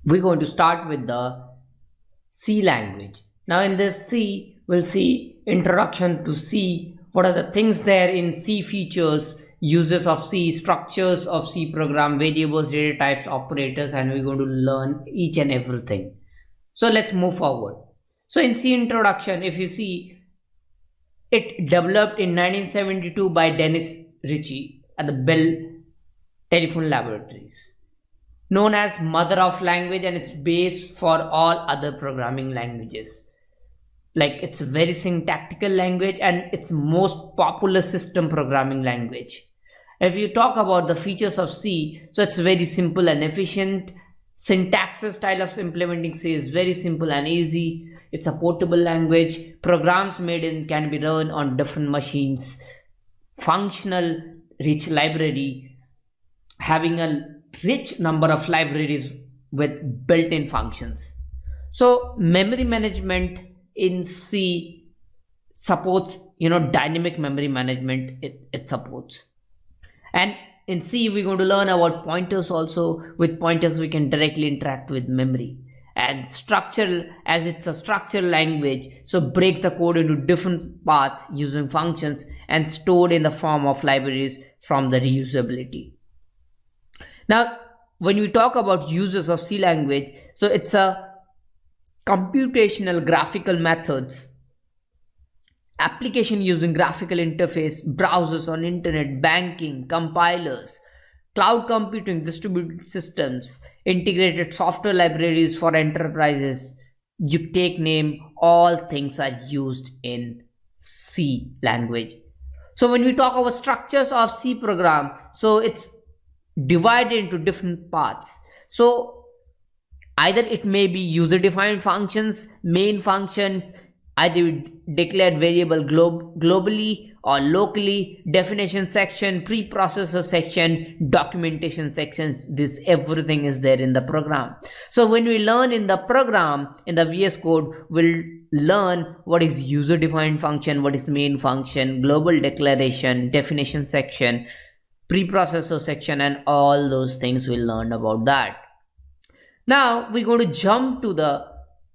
we're going to start with the C language. Now in this C, we'll see introduction to C, what are the things there in C, features, uses of C, structures of C program, variables, data types, operators, and we're going to learn each and everything. So let's move forward. So in C introduction, if you see, it developed in 1972 by Dennis Ritchie at the Bell Telephone Laboratories. Known as mother of language, and it's base for all other programming languages. Like, it's a very syntactical language and it's most popular system programming language. If you talk about the features of C, so it's very simple and efficient. Syntax style of implementing C is very simple and easy. It's a portable language. Programs made in can be run on different machines. Functional, rich library, having a rich number of libraries with built-in functions. So memory management in C supports, dynamic memory management. It supports. And in C, we're going to learn about pointers also. With pointers, we can directly interact with memory. And structure, as it's a structured language, so breaks the code into different parts using functions and stored in the form of libraries from the reusability. Now, when we talk about uses of C language, so it's a computational graphical methods, application using graphical interface, browsers on internet, banking, compilers, cloud computing, distributed systems, integrated software libraries for enterprises, you take name, all things are used in C language. So when we talk about structures of C program, so it's divided into different parts. So either it may be user defined functions, main functions, either we declared variable globally or locally, definition section, preprocessor section, documentation sections. This everything is there in the program. So when we learn in the program, in the VS Code, we'll learn what is user defined function, what is main function, global declaration, definition section, preprocessor section, and all those things we'll learn about that. Now we're going to jump to the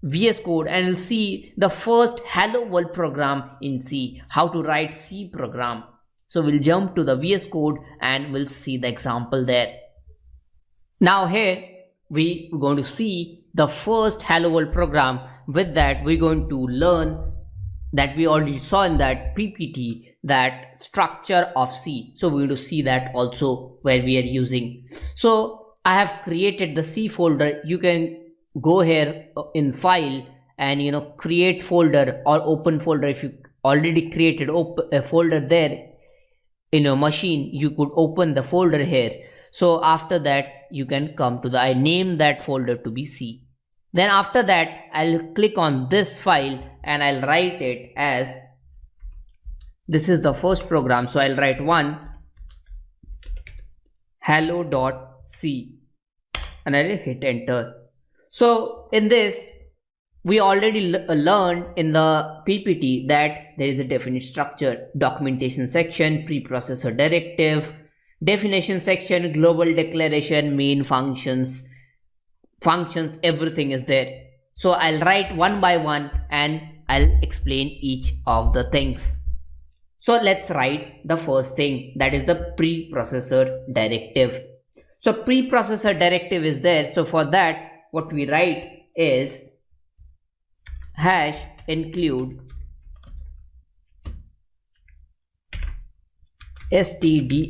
VS Code and we'll see the first hello world program in C, how to write C program. So we'll jump to the VS Code and we'll see the example there. Now here we're going to see the first hello world program. With that, we're going to learn that we already saw in that PPT, that structure of C. So we're going to see that also where we are using. So I have created the C folder. You can go here in file and create folder or open folder. If you already created a folder there in your machine, you could open the folder here. So after that, you can come to I name that folder to be C. Then after that, I'll click on this file and I'll write it as, this is the first program. So I'll write hello.c and I'll hit enter. So in this, we already learned in the PPT that there is a definite structure, documentation section, preprocessor directive, definition section, global declaration, main functions, everything is there. So I'll write one by one and I'll explain each of the things. So let's write the first thing, that is the preprocessor directive. So preprocessor directive is there. So for that, what we write is hash include stdio.h.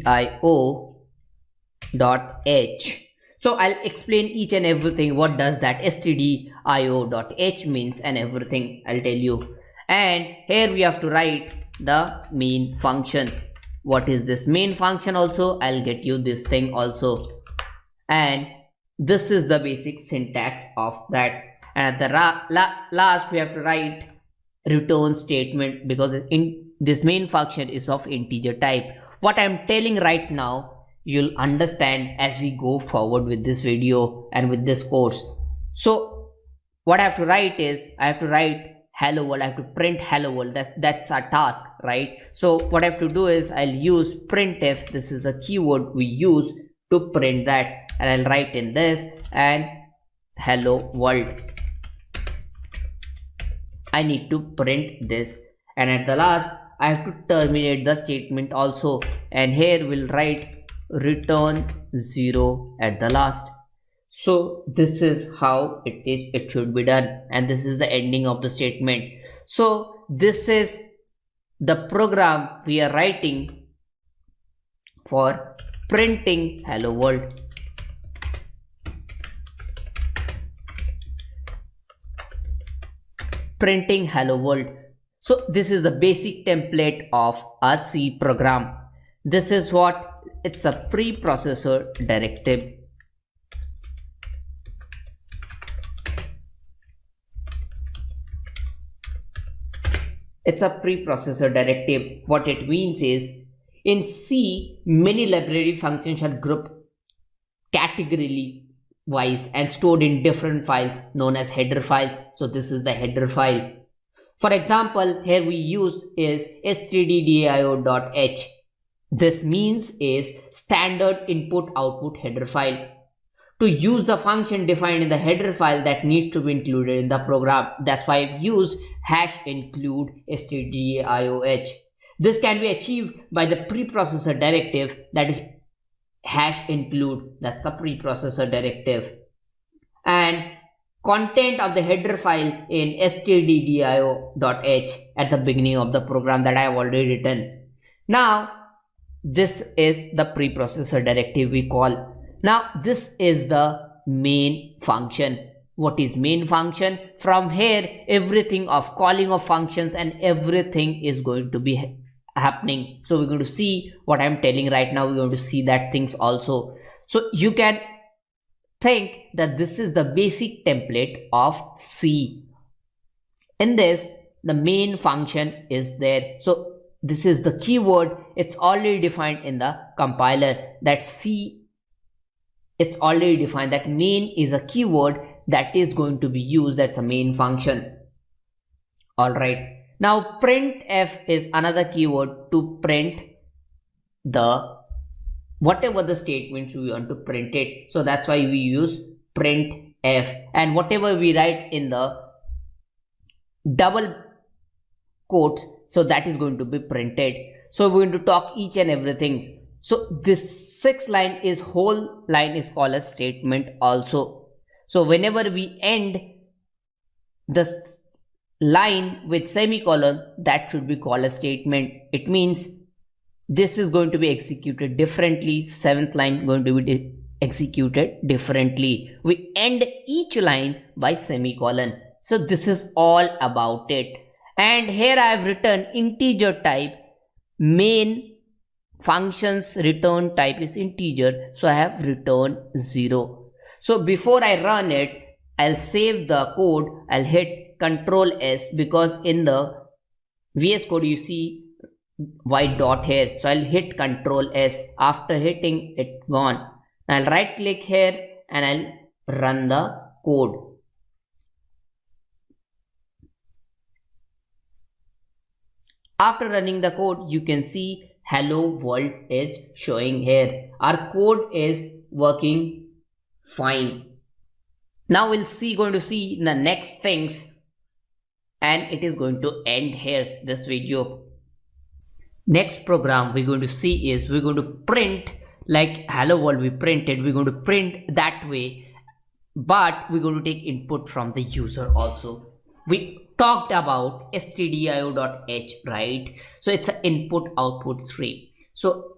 So I'll explain each and everything. What does that stdio.h means and everything I'll tell you. And here we have to write the main function. What is this main function also? I'll get you this thing also. And this is the basic syntax of that. And at the last, we have to write return statement, because in this main function is of integer type. What I'm telling right now, you'll understand as we go forward with this video and with this course. So what I have to write is, I have to write hello world. I have to print hello world. That's our task, right? So what I have to do is, I'll use printf. This is a keyword we use to print that, and I'll write in this and hello world. I need to print this, and at the last I have to terminate the statement also, and here we'll write return 0 at the last. So this is how it should be done, and this is the ending of the statement. So this is the program we are writing for printing hello world. Printing hello world. So this is the basic template of a C program. This is what it's a preprocessor directive. It's a preprocessor directive. What it means is, in C, many library functions are grouped categorically wise and stored in different files known as header files. So this is the header file. For example, here we use is stdio.h. This means is standard input output header file. To use the function defined in the header file that needs to be included in the program. That's why I've used #include stdioh. This can be achieved by the preprocessor directive, that is #include. That's the preprocessor directive. And content of the header file in stdio.h at the beginning of the program that I have already written. Now this is the preprocessor directive we call. Now this is the main function. What is main function? From here everything of calling of functions and everything is going to be happening. So we're going to see what I'm telling right now. We're going to see that things also. So you can think that this is the basic template of C. In this, the main function is there. So this is the keyword. It's already defined in the compiler that C. It's already defined that main is a keyword that is going to be used. That's a main function. All right. Now printf is another keyword to print the whatever the statements we want to print it. So that's why we use printf, and whatever we write in the double quotes, so that is going to be printed. So we're going to talk each and everything. So this 6th line is whole line is called a statement also. So whenever we end this line with semicolon, that should be called a statement. It means this is going to be executed differently. 7th line going to be executed differently. We end each line by semicolon. So this is all about it. And here I have written integer type. Main function's return type is integer. So I have returned 0. So before I run it, I'll save the code. I'll hit Control S, because in the VS Code you see white dot here. So I'll hit Control S. After hitting it, gone. I'll right click here and I'll run the code. After running the code, you can see hello world is showing here. Our code is working fine. Now we'll going to see the next things, and it is going to end here this video. Next program we're going to see is we're going to print like hello world we printed. We're going to print that way, but we're going to take input from the user also. We talked about stdio.h, right? So it's an input output stream. So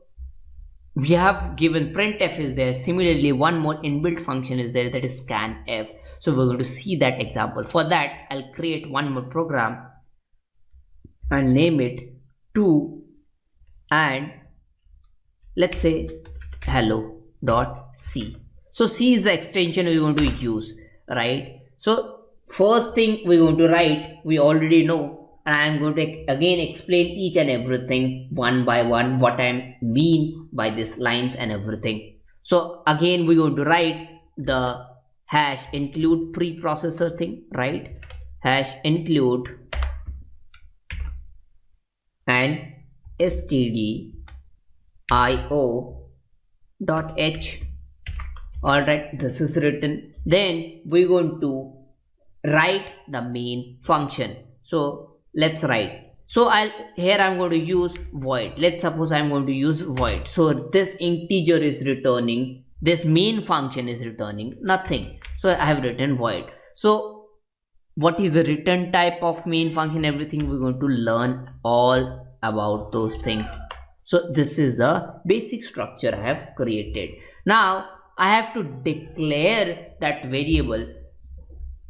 we have given printf is there. Similarly, one more inbuilt function is there, that is scanf. So we're going to see that example. For that, I'll create one more program and name it to, and let's say hello.c. So C is the extension we're going to use, right? So first thing we're going to write, we already know, and I'm going to again explain each and everything one by one, what I mean by these lines and everything. So again we're going to write the #include preprocessor thing, right? #include and stdio.h. All right, this is written. Then we're going to write the main function. So let's write. So I'm going to use void. Let's suppose I'm going to use void. So this integer is returning, this main function is returning nothing. So I have written void. So what is the return type of main function, everything we're going to learn all about those things. So this is the basic structure I have created. Now I have to declare that variable,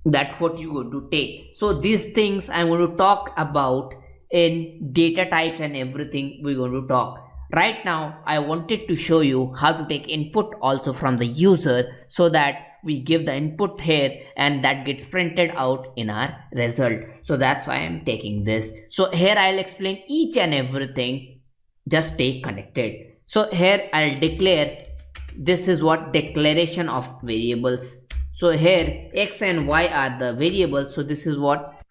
that's what you're going to take. So these things I'm going to talk about in data types and everything we're going to talk. Right now I wanted to show you how to take input also from the user, so that we give the input here and that gets printed out in our result. So that's why I'm taking this. So here I'll explain each and everything, just stay connected. So here I'll declare, this is what declaration of variables. So here x and y are the variables, so this is what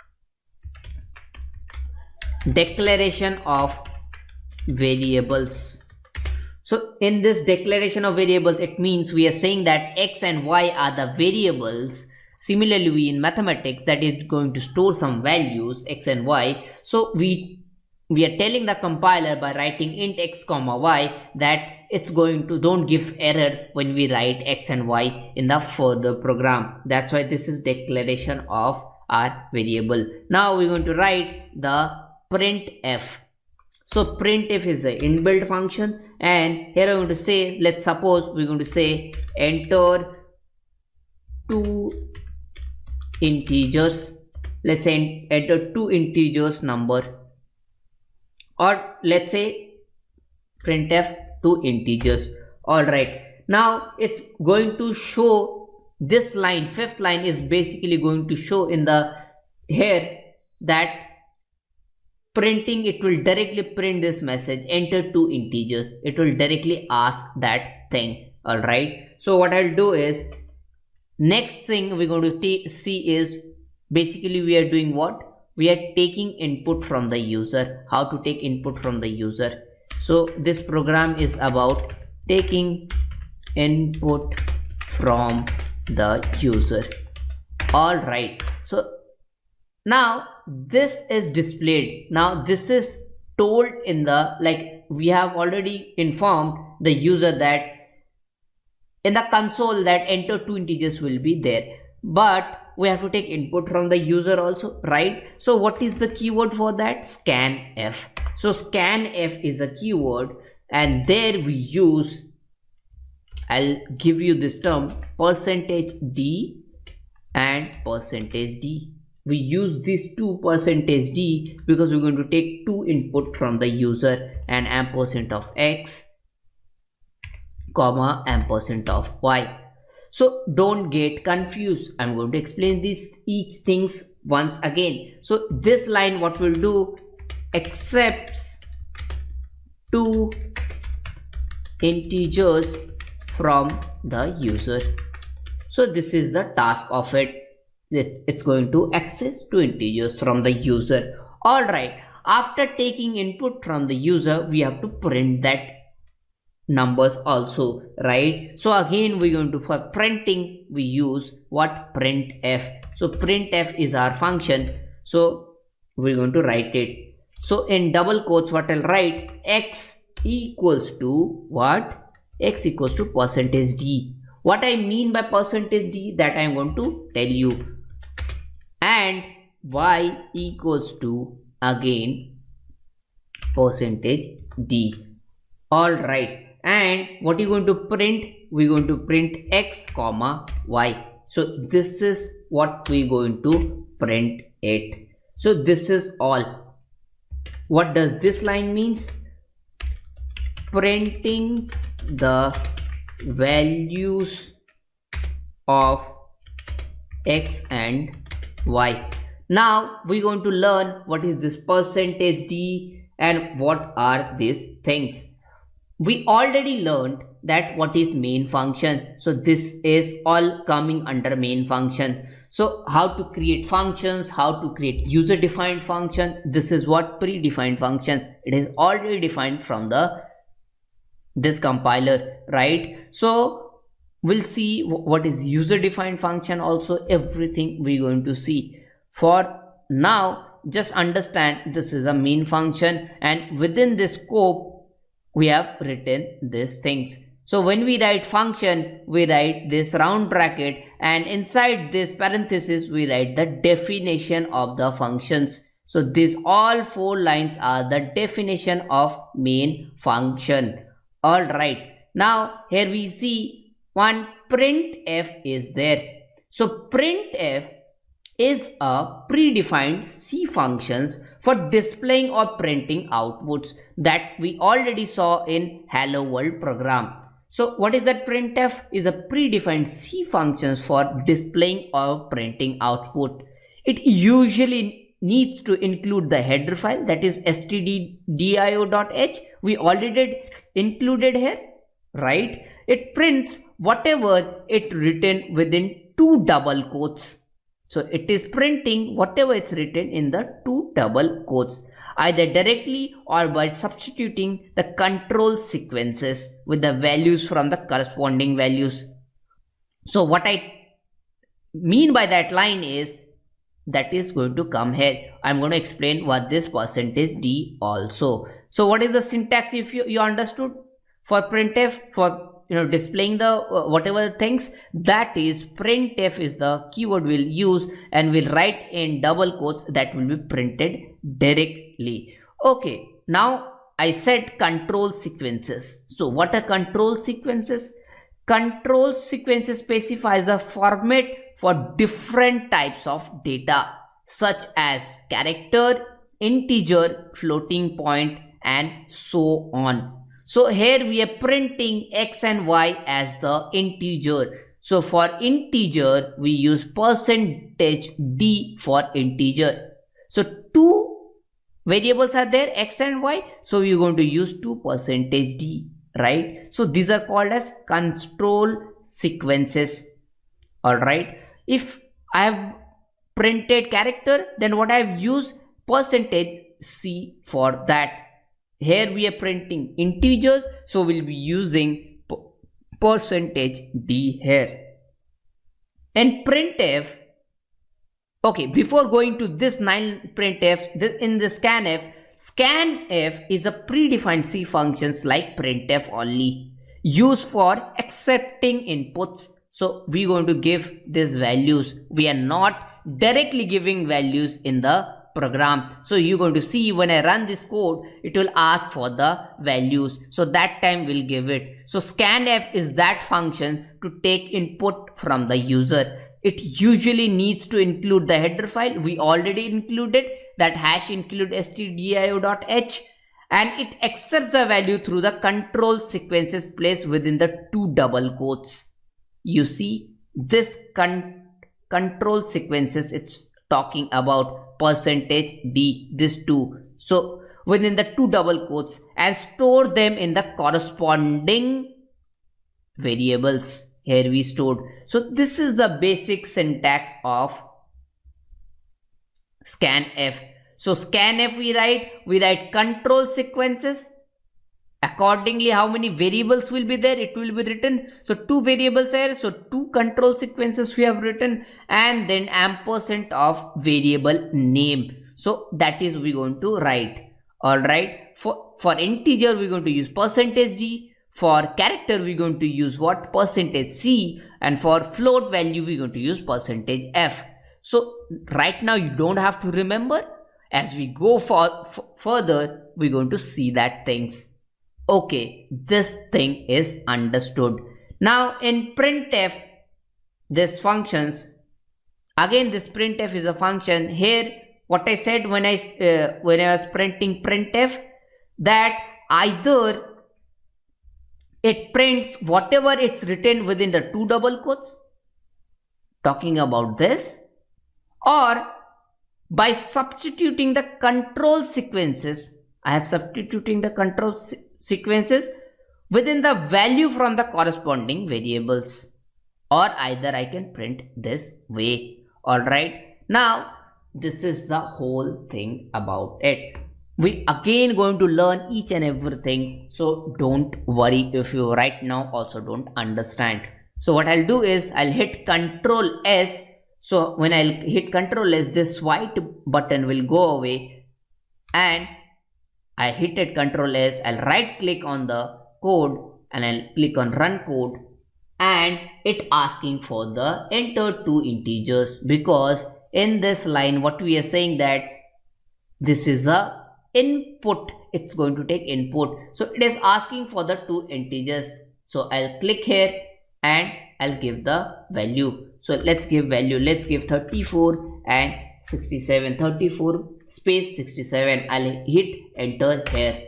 declaration of variables. So in this declaration of variables, it means we are saying that x and y are the variables. Similarly, we in mathematics, that is going to store some values x and y. So we are telling the compiler by writing int x comma y that it's going to don't give error when we write x and y in the further program. That's why this is declaration of our variable. Now we're going to write the printf. So printf is an inbuilt function, and here I'm going to say, let's suppose we're going to say enter two integers. Let's say enter two integers number, or let's say printf two integers. All right, now it's going to show this line, fifth line is basically going to show in the here that printing, it will directly print this message enter two integers. It will directly ask that thing. All right, so what I'll do is, next thing we're going to see is basically we are doing what, we are taking input from the user. How to take input from the user? So this program is about taking input from the user. All right, so now this is displayed. Now this is told in the, like we have already informed the user that in the console that enter two integers will be there, but we have to take input from the user also, right? So what is the keyword for that? Scanf. So scanf is a keyword, and there we use, I'll give you this term, %d and %d. We use these two %d because we're going to take two input from the user, and ampersand of x comma ampersand of y. So don't get confused. I'm going to explain this each things once again. So this line, what we'll do, accepts two integers from the user. So this is the task of it. It's going to access two integers from the user. All right, after taking input from the user, we have to print that numbers also, right? So again we're going to, for printing we use what, printf. So printf is our function, so we're going to write it. So in double quotes, what I'll write, x equals to what, x equals to %d. What I mean by %d, that I'm going to tell you, and y equals to again %d. All right, and what are you going to print? We're going to print x comma y. So this is what we're going to print it. So this is all. What does this line means? Printing the values of x and y. Now we're going to learn what is this %d and what are these things. We already learned that what is main function. So this is all coming under main function. So how to create functions, how to create user defined function, this is what predefined functions. It is already defined from the this compiler, right? So we'll see what is user defined function, also everything we're going to see. For now, just understand this is a main function, and within this scope we have written these things. So when we write function, we write this round bracket, and inside this parenthesis we write the definition of the functions. So these all 4 lines are the definition of main function. All right, now here we see one printf is there. So printf is a predefined C functions for displaying or printing outputs that we already saw in Hello World program. So what is that? Printf is a predefined C functions for displaying or printing output. It usually needs to include the header file, that is stdio.h. we already included here, right? It prints whatever it written within 2 double quotes. So it is printing whatever it's written in the 2 double quotes, either directly or by substituting the control sequences with the values from the corresponding values. So what I mean by that line is that is going to come here. I'm going to explain what this %d also. So what is the syntax, if you understood, for printf, for displaying the whatever things, that is printf is the keyword we'll use, and we'll write in double quotes that will be printed directly. Okay, now I said control sequences. So what are control sequences? Control sequences specifies the format for different types of data such as character, integer, floating point, and so on. So here we are printing x and y as the integer. So for integer we use %d for integer. So 2 variables are there, x and y, so we're going to use 2 %d, right? So these are called as control sequences. All right, if I have printed character, then what I have used %c for that. Here we are printing integers, so we'll be using %d here. And printf, okay, before going to this 9 printfs, in the scanf is a predefined C functions like printf only, used for accepting inputs. So we're going to give these values. We are not directly giving values in the program. So you're going to see when I run this code, it will ask for the values. So that time we'll give it. So scanf is that function to take input from the user. It usually needs to include the header file. We already included that hash include stdio.h, and it accepts the value through the control sequences placed within the 2 double quotes. You see this control sequences, it's talking about %d, this 2. So within the 2 double quotes, and store them in the corresponding variables. Here we stored. So this is the basic syntax of scanf. So scanf we write control sequences. Accordingly, how many variables will be there, it will be written. So 2 variables here, so 2 control sequences we have written, and then ampersand of variable name. So that is we're going to write. All right, for integer we're going to use %d. For character we're going to use what? %c. And for float value we're going to use %f. So right now you don't have to remember. As we go further, we're going to see that things. Okay, this thing is understood. Now in printf, this functions, again this printf is a function. Here what I said when I was printing printf, that either it prints whatever it's written within the 2 double quotes, talking about this, or by substituting the control sequences. I have substituting the control sequences within the value from the corresponding variables, or either I can print this way. All right, now this is the whole thing about it. We again going to learn each and everything, so don't worry if you right now also don't understand. So what I'll do is I'll hit Control S. So when I'll hit Control S, this white button will go away, and I hit it Control S. I'll right click on the code and I'll click on Run Code, and it asking for the enter two integers, because in this line what we are saying that this is a input, it's going to take input, so it is asking for the two integers. So I'll click here and I'll give the value. So let's give value, let's give 34 and 67, 34 space 67. I'll hit enter here.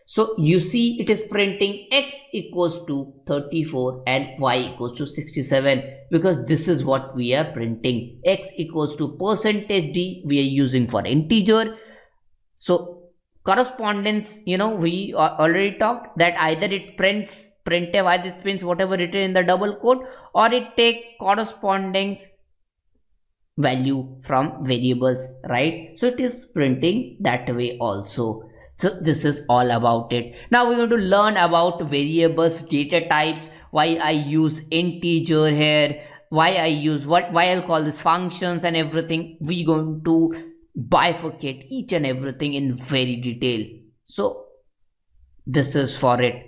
So you see it is printing x equals to 34 and y equals to 67, because this is what we are printing. X equals to %d we are using for integer. So correspondence, we already talked that either it prints printf, either it prints whatever written in the double quote, or it take corresponding value from variables, right? So it is printing that way also. So this is all about it. Now we're going to learn about variables, data types, why I use integer here, why I'll call this functions and everything. We're going to bifurcate each and everything in very detail. So this is for it.